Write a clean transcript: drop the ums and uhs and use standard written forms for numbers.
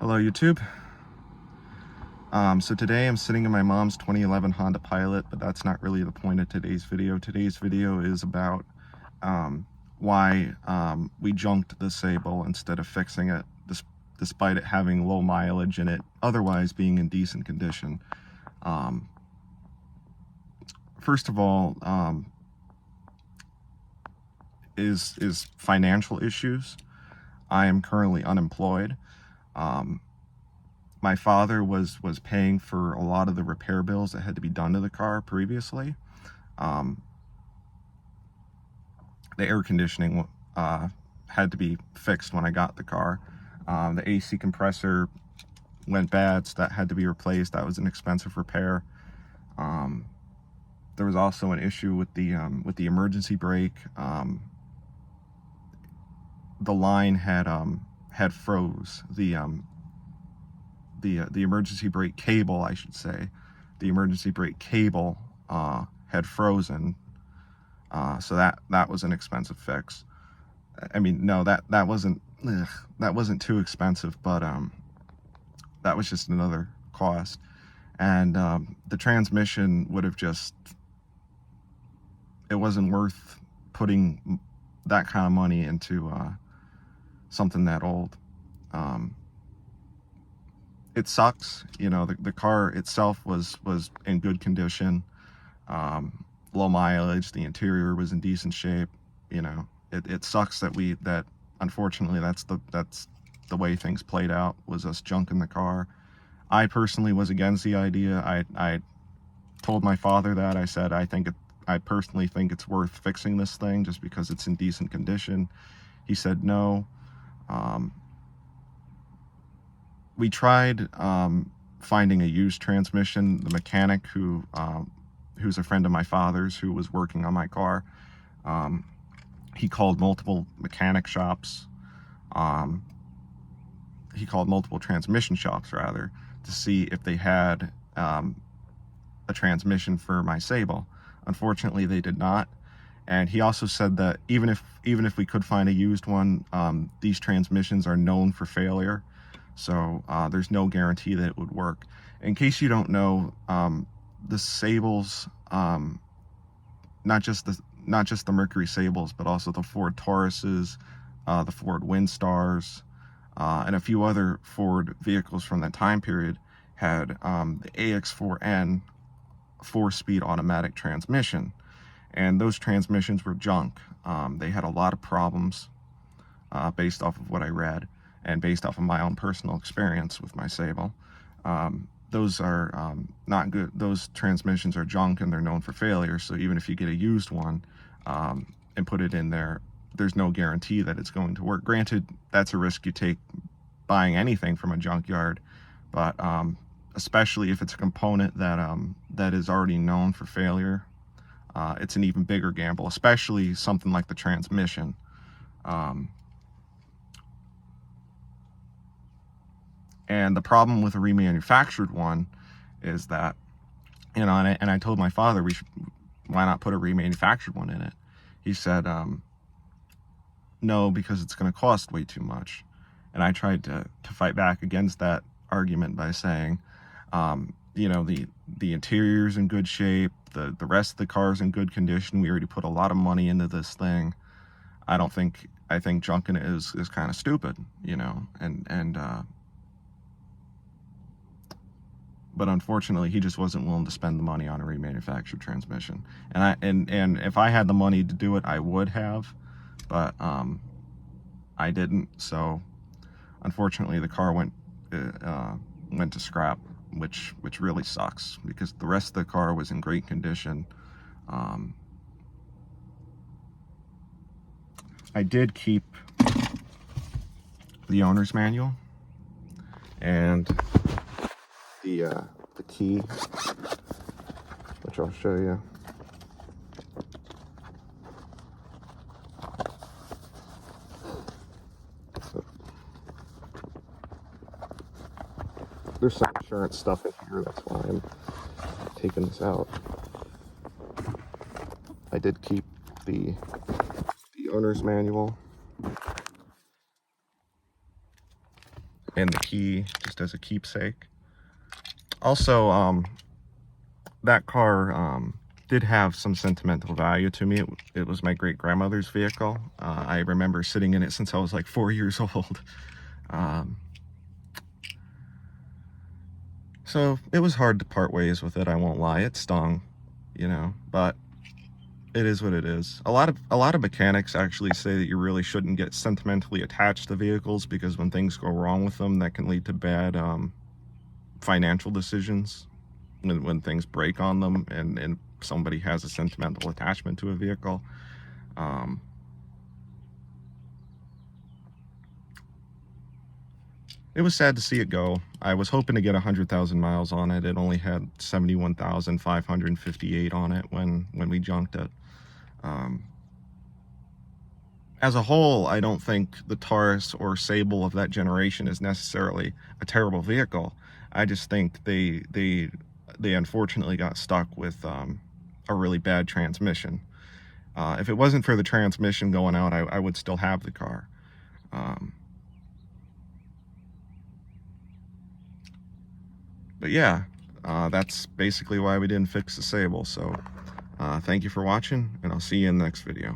Hello YouTube. So today I'm sitting in my mom's 2011 Honda Pilot, but that's not really the point of today's video. Today's video is about why we junked the Sable instead of fixing it, despite it having low mileage and it otherwise being in decent condition. First of all, is financial issues. I am currently unemployed. My father was paying for a lot of the repair bills that had to be done to the car previously. The air conditioning had to be fixed when I got the car. The AC compressor went bad, so that had to be replaced. That was an expensive repair. There was also an issue with the emergency brake. The line had froze. The emergency brake cable, I should say, the emergency brake cable had frozen. So that was an expensive fix. I mean, no, that wasn't too expensive, but that was just another cost. And the transmission would have it wasn't worth putting that kind of money into something that old. It sucks, you know. The car itself was in good condition, low mileage. The interior was in decent shape. You know, it sucks that unfortunately that's the way things played out, was us junking the car. I personally was against the idea. I told my father that. I said I personally think it's worth fixing this thing just because it's in decent condition. He said no. We tried finding a used transmission. The mechanic who's a friend of my father's, who was working on my car, he called multiple mechanic shops. He called multiple transmission shops, rather, to see if they had a transmission for my Sable. Unfortunately, they did not. And he also said that even if we could find a used one, these transmissions are known for failure. So there's no guarantee that it would work. In case you don't know, the Sables, not just the Mercury Sables, but also the Ford Tauruses, the Ford Windstars, and a few other Ford vehicles from that time period had the AX4N 4-speed automatic transmission. And those transmissions were junk. They had a lot of problems based off of what I read, and based off of my own personal experience with my Sable. Those are not good. Those transmissions are junk and they're known for failure. So even if you get a used one and put it in there, there's no guarantee that it's going to work. Granted, that's a risk you take buying anything from a junkyard, but especially if it's a component that is already known for failure, it's an even bigger gamble, especially something like the transmission. And the problem with a remanufactured one is that, you know, and I told my father, why not put a remanufactured one in it? He said, no, because it's going to cost way too much. And I tried to fight back against that argument by saying, you know, the interior's in good shape, the rest of the car's in good condition. We already put a lot of money into this thing. I think junking it is kind of stupid, you know, but unfortunately he just wasn't willing to spend the money on a remanufactured transmission. And if I had the money to do it, I would have, but I didn't. So unfortunately the car went to scrap, which really sucks, because the rest of the car was in great condition. I did keep the owner's manual and the key, which I'll show you. So, there's some insurance stuff in here, that's why I'm taking this out. I did keep the owner's manual. and the key just as a keepsake. Also, that car did have some sentimental value to me. It was my great-grandmother's vehicle. I remember sitting in it since I was like 4 years old. So it was hard to part ways with it, I won't lie. It stung, you know, but it is what it is. A lot of mechanics actually say that you really shouldn't get sentimentally attached to vehicles, because when things go wrong with them, that can lead to bad financial decisions. When things break on them and somebody has a sentimental attachment to a vehicle. It was sad to see it go. I was hoping to get 100,000 miles on it. It only had 71,558 on it when we junked it. As a whole, I don't think the Taurus or Sable of that generation is necessarily a terrible vehicle. I just think they unfortunately got stuck with a really bad transmission. If it wasn't for the transmission going out, I would still have the car. But yeah, that's basically why we didn't fix the Sable. So thank you for watching, and I'll see you in the next video.